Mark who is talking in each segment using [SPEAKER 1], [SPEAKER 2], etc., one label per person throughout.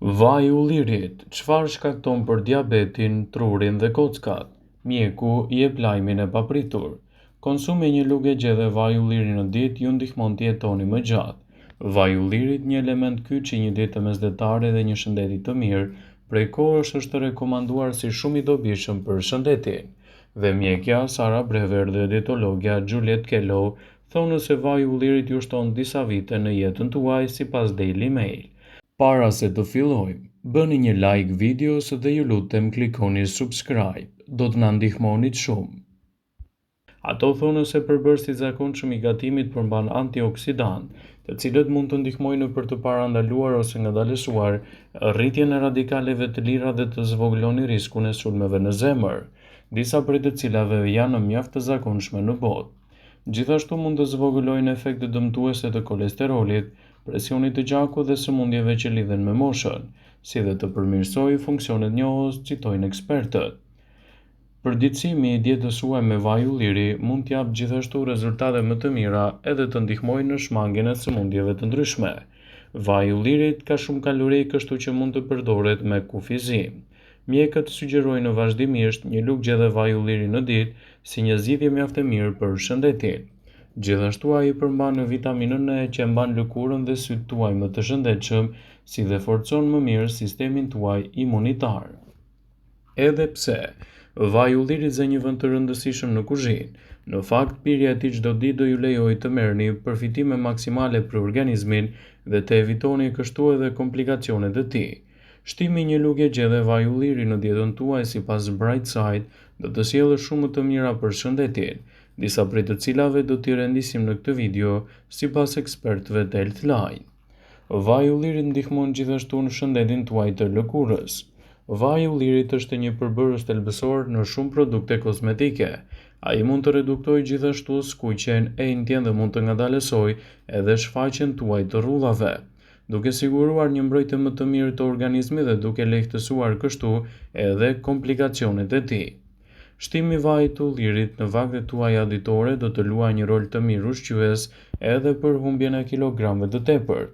[SPEAKER 1] Vaj i ullirit, çfarë shkakton për diabetin, trurin dhe kockat? Mjeku i jep lajmin e papritur. Konsumi një lugë e gjedhe vaj ulliri në ditë ju ndihmon të jetoni më gjatë. Vaj i ullirit, një element kyç i një diete mesdhetare dhe një shëndeti të mirë, prej kohësh është rekomanduar si shumë i dobishëm për shëndetin. Dhe mjekja Sara Brever dhe dietologja Juliet Kellow thonë se vaj i ullirit ju shton disa vite në jetën tuaj sipas Daily Mail. Para se të fillojmë, bëni një like videos dhe ju lutem klikoni subscribe, do të na ndihmonit shumë. Ato thonë se përbërësi i zakonshëm i gatimit përmban antioksidant, të cilët mund të ndihmojnë për të parandaluar ose ngadalësuar rritjen e radikaleve të lira dhe të zvogëloni riskun e sulmeve në zemër, disa prej të cilave janë mjaft të zakonshme në botë. Gjithashtu mund të zvogëlojnë efekte dëmtuese të kolesterolit, presionit të gjakut dhe sëmundjeve që lidhen me moshën, si dhe të përmirësojë funksionet njohës, citojnë ekspertët. Përditësimi i dietës suaj me vaj ulliri mund t'jap gjithashtu rezultate më të mira edhe të ndihmojë në shmangjen e sëmundjeve të ndryshme. Vaji i ullirit ka shumë kalori, kështu që mund të përdoret me kufizim. Mjekët sugjerojnë vazhdimisht një lugë gjedhe vaj ulliri në ditë si një zgjidhje mjaft e mirë për shëndetin. Gjithashtu ai përmban vitaminën E që mban lëkurën dhe sytë tuaj më të shëndetshëm, si dhe forcon më mirë sistemin tuaj imunitar. Edhe pse vaji i ullirit zë një vend të rëndësishëm në kuzhinë, në fakt pirja e tij çdo ditë do ju lejojë të merrni përfitime maksimale për organizmin dhe të evitoni kështu edhe komplikacionet e tij. Shtimi një lugë e gjedhe vaj ulliri në dietën tuaj sipas Brightside do të sjellë shumë të mira për shëndetin, disa prej të cilave do t'i rendisim në këtë video sipas ekspertëve të Healthline. Vaji i ullirit ndihmon gjithashtu në shëndetin tuaj të lëkurës. Vaji i ullirit është një përbërës thelbësor në shumë produkte kozmetike. Ai mund të reduktojë gjithashtu skuqjen e intjen dhe mund të ngadalësojë edhe shfaqjen tuaj të rrullave, duke siguruar një mbrojtje më të mirë të organizmit dhe duke lehtësuar kështu edhe komplikacionet e tij. Shtimi i vajit të ullirit në vaktet tuaja ditore do të luajë një rol të mirë ushqyes edhe për humbjen e kilogramëve të tepërt.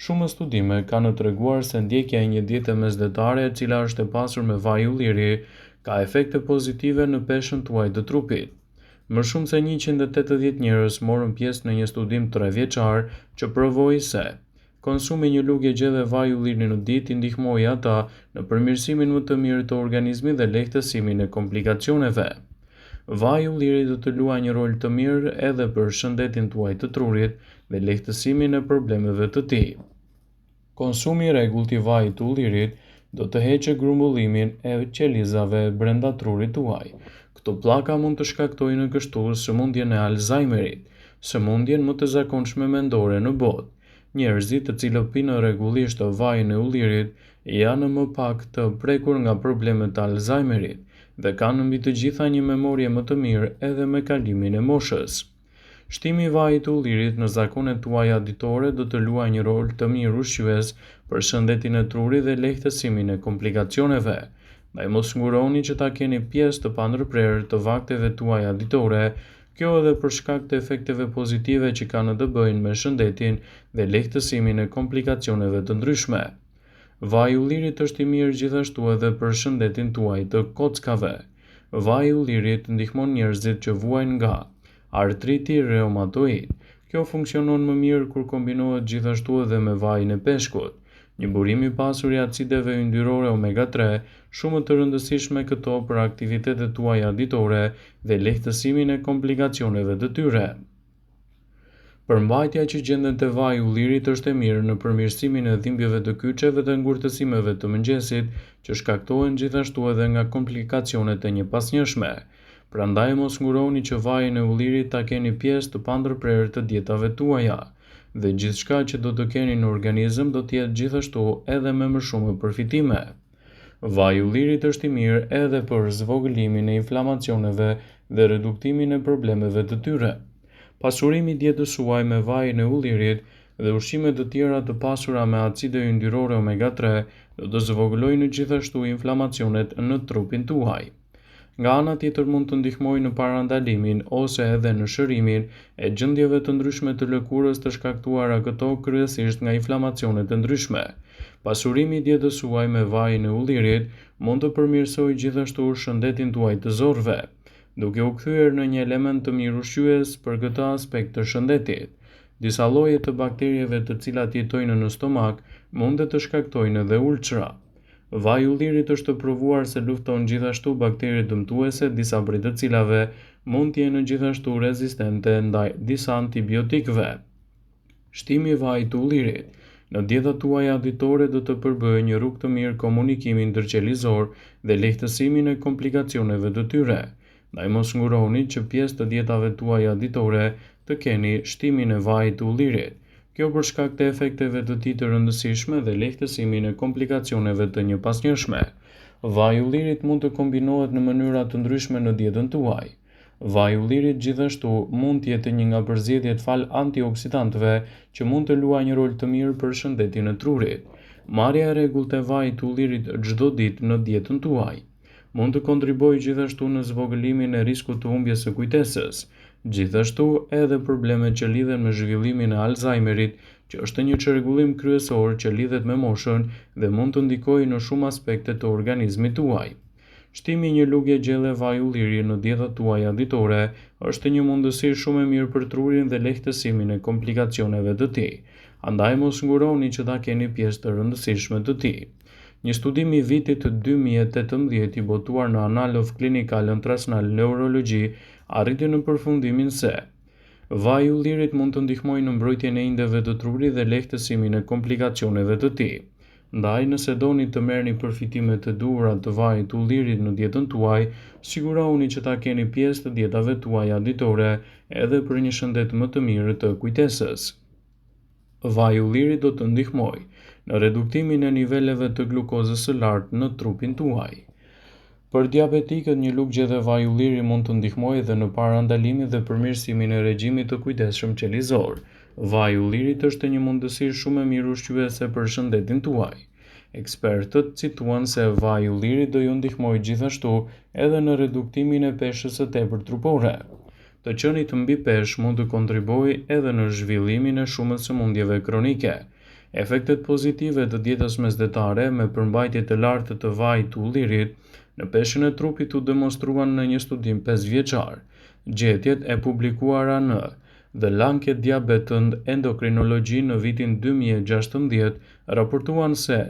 [SPEAKER 1] Shumë studime kanë treguar se ndjekja e një diete mesdhetare e cila është e pasur me vaj ulliri ka efekte pozitive në peshën tuaj të trupit. Më shumë se 180 njerëz morën pjesë në një studim 3 vjeçar që provoi se konsumi një lugë e gjedhe vaj ulliri në ditë i ndihmoi ata në përmirësimin më të mirë të organizmit dhe lehtësimin e komplikacioneve. Vaji i ullirit do të luajë një rol të mirë edhe për shëndetin tuaj të trurit dhe lehtësimin e problemeve të tij. Konsumi i rregullt i vajit të ullirit do të heqë grumbullimin e qelizave brenda trurit tuaj. Këto pllaka mund të shkaktojnë kështu sëmundjen e Alzheimerit, sëmundjen më të zakonshme mendore në botë. Njerëzit të cilët pinë rregullisht vajin e ullirit janë më pak të prekur nga problemet e Alzheimerit dhe kanë mbi të gjitha një memorie më të mirë edhe me kalimin e moshës. Shtimi i vajit të ullirit në zakonet tuaja ditore do të luajë një rol të mirë ushqyes për shëndetin e trurit dhe lehtësimin e komplikacioneve. Ndaj mos nguroni që ta keni pjesë të pandërprerë të vakteve tuaja ditore, kjo edhe për shkak të efekteve pozitive që kanë të bëjnë me shëndetin dhe lehtësimin e komplikacioneve të ndryshme. Vaji i ullirit është i mirë gjithashtu edhe për shëndetin tuaj të kockave. Vaji i ullirit ndihmon njerëzit që vuajnë nga artriti reumatoid. Kjo funksionon më mirë kur kombinohet gjithashtu edhe me vajin e peshkut. Një burim i pasur i acideve yndyrore omega 3, shumë të rëndësishme këto për aktivitetet tuaja ditore dhe lehtësimin e komplikacioneve të tyre. Përmbajtja që gjendet te vaji i ullirit është e mirë në përmirësimin e dhimbjeve të kyçeve dhe ngurtësimeve të mëngjesit, që shkaktohen gjithashtu edhe nga komplikacionet e njëpasnjëshme. Prandaj mos nguroni që vajin e ullirit ta keni pjesë të pandërprerë të dietave tuaja, dhe gjithçka që do të keni në organizëm do të jetë gjithashtu edhe me më shumë përfitime. Vaji i ullirit është i mirë edhe për zvogëlimin e inflamacioneve dhe reduktimin e problemeve të tyre. Pasurimi i dietës suaj me vajin e ullirit dhe ushqime të tjera të pasura me acide yndyrore omega 3 do të zvogëlojnë gjithashtu inflamacionet në trupin tuaj. Nga ana tjetër mund të ndihmojë në parandalimin ose edhe në shërimin e gjendjeve të ndryshme të lëkurës të shkaktuara këto kryesisht nga inflamacione të ndryshme. Pasurimi i dietës suaj me vajin e ullirit mund të përmirësojë gjithashtu shëndetin tuaj të zorëve, duke u kthyer në një element të mirëushqyes për këtë aspekt të shëndetit. Disa lloje të bakterieve të cilat jetojnë në stomak mund të shkaktojnë edhe ulçra. Vaji i ullirit është provuar se lufton gjithashtu bakterie dëmtuese, disa prej të cilave mund të jenë gjithashtu rezistente ndaj disa antibiotikëve. Shtimi i vajit të ullirit në dietat tuaja ditore do të përbëjë një rrugë të mirë komunikimi ndërqelizor dhe lehtësimin e komplikacioneve të tyre. Ndaj mos nguroni që pjesë të dietave tuaja ditore të keni shtimin e vajit të ullirit. Kjo për shkak të efekteve të tij të rëndësishme dhe lehtësimin e komplikacioneve të njëpasnjëshme. Vaji i ullirit mund të kombinohet në mënyra të ndryshme në dietën tuaj. Vaji i ullirit gjithashtu mund të jetë një nga përzgjedhjet fal antioksidantëve që mund të luajë një rol të mirë për shëndetin e trurit. Marrja e rregullt e vajit të ullirit çdo ditë në dietën tuaj mund të kontribuojë gjithashtu në zvogëlimin e riskut të humbjes së kujtesës. Gjithashtu edhe problemet që lidhen me zhvillimin e Alzheimerit, që është një çrregullim kryesor që lidhet me moshën dhe mund të ndikojë në shumë aspekte të organizmit tuaj. Shtimi i një lugje gjelle vaj ulliri në dietat tuaja ditore është një mundësi shumë e mirë për trurin dhe lehtësimin e komplikacioneve të tij. Andaj mos nguroni që ta keni pjesë të rëndësishme të tij. Një studim i vitit 2018 i botuar në Annals of Clinical and Translational Neurology arriti në përfundimin se vaji i ullirit mund të ndihmojë në mbrojtjen e indeve të trurit dhe lehtësimin e komplikacioneve të tij. Ndaj, nëse doni të merrni përfitime të duhura të vajit të ullirit në dietën tuaj, sigurohuni që ta keni pjesë të dietave tuaja ditore edhe për një shëndet më të mirë të kujtesës. Vaji i ullirit do të ndihmojë në reduktimin e niveleve të glukozës së lartë në trupin tuaj. Për diabetikët, një lugje dhe vaji i ullirit mund të ndihmojë edhe në parandalimin dhe përmirësimin e regjimit të kujdesshëm qelizor. Vaji i ullirit është një mundësi shumë e mirëushqyese për shëndetin tuaj. Ekspertët cituan se vaji i ullirit do ju ndihmojë gjithashtu edhe në reduktimin e peshës së tepërt trupore. Të qenit mbi peshë mund të kontribuojë edhe në zhvillimin e shumës sëmundjeve kronike. Efektet pozitive të dietës mesdhetare me përmbajtje të lartë të vajit të ullirit në peshën e trupit u demonstruan në një studim 5 vjeçar. Gjetjet e publikuara në The Lancet Diabetes and Endocrinology në vitin 2016 raportuan se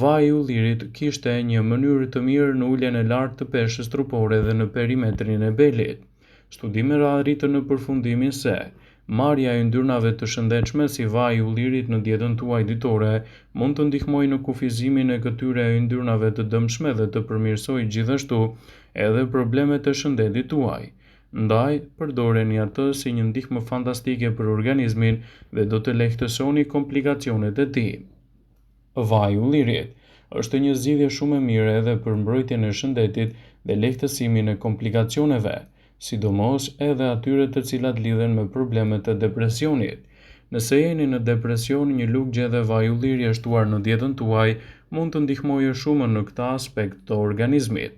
[SPEAKER 1] vaji i ullirit kishte një mënyrë të mirë në uljen e lartë të peshës trupore dhe në perimetrin e belit. Studimet arritën në përfundimin se marrja e yndyrnave të shëndetshme si vaji i ullirit në dietën tuaj ditore mund të ndihmojë në kufizimin e këtyre yndyrnave të dëmshme dhe të përmirësojë gjithashtu edhe problemet e shëndetit tuaj. Ndaj, përdoreni atë si një ndihmë fantastike për organizmin dhe do të lehtësoni komplikacionet e tij. Vaji i ullirit është një zgjidhje shumë e mirë edhe për mbrojtjen e shëndetit dhe lehtësimin e komplikacioneve, sidomos edhe atyre të cilat lidhen me problemet e depresionit. Nëse jeni në depresion, një lugje dhe vaji i ullirit shtuar në dietën tuaj mund të ndihmojë shumë në këtë aspekt të organizmit.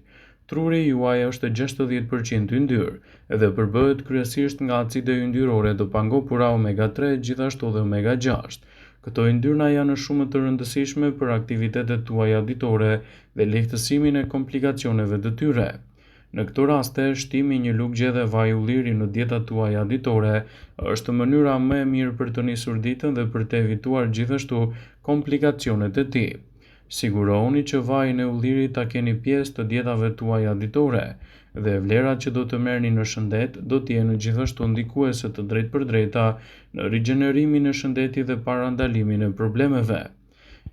[SPEAKER 1] Truri juaj është 60% yndyrë dhe përbëhet kryesisht nga acide yndyrore të pangopura omega-3, gjithashtu dhe omega-6. Këto yndyrna janë shumë të rëndësishme për aktivitetet tuaja ditore dhe lehtësimin e komplikacioneve të tyre. Në këto raste, shtimi një lugje dhe vaji i ullirit në dietat tuaja ditore është mënyra më e mirë për të nisur ditën dhe për të evituar gjithashtu komplikacionet e tij. Sigurohuni që vajin e ullirit ta keni pjesë të dietave tuaja ditore dhe vlerat që do të merrni në shëndet do të jenë gjithashtu ndikuese të drejtpërdrejta në rigjenerimin e shëndetit dhe parandalimin e problemeve.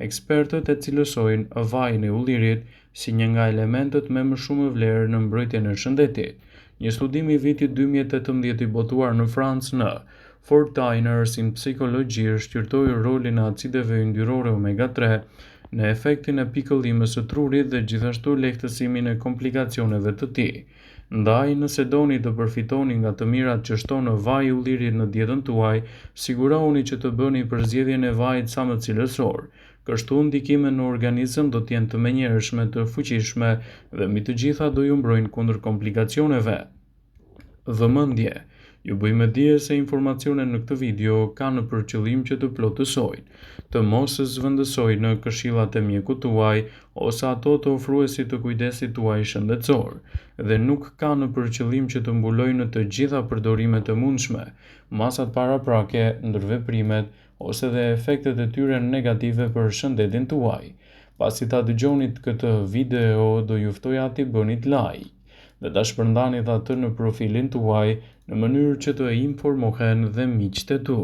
[SPEAKER 1] Ekspertët e cilësojnë vajin e ullirit si një nga elementet me më shumë vlerë në mbrojtjen e shëndetit. Një studim i vitit 2018 i botuar në Francë në 14ers in Psychology shqyrtoi rolin e acideve yndyrore omega-3 në efektin e pikëllimës së trurit dhe gjithashtu lehtësimin e komplikacioneve të tij. Ndaj, nëse doni të përfitoni nga të mirat që shton vaji i ullirit në dietën tuaj, sigurohuni që të bëni përzgjedhjen e vajit sa më cilësor. Kështu ndikime në organizëm do të jenë të menjëhershme, të fuqishme dhe mbi të gjitha do ju mbrojnë kundër komplikacioneve. Vëmendje. Ju bëjmë dije se informacionet në këtë video kanë për qëllim që të plotësojnë, të mos zhvendësojnë në këshillat e mjekut tuaj ose ato të ofruesit të kujdesit tuaj shëndetësor, dhe nuk kanë për qëllim që të mbulojnë në të gjitha përdorimet e mundshme, masat paraprake, ndërveprimet ose dhe efektet e tyre negative për shëndetin tuaj. Pasi ta dëgjonit këtë video, do ju ftoja t'i bënit like dhe ta shpërndanit atë në profilin tuaj në mënyrë që të informohen dhe miqtë e tu.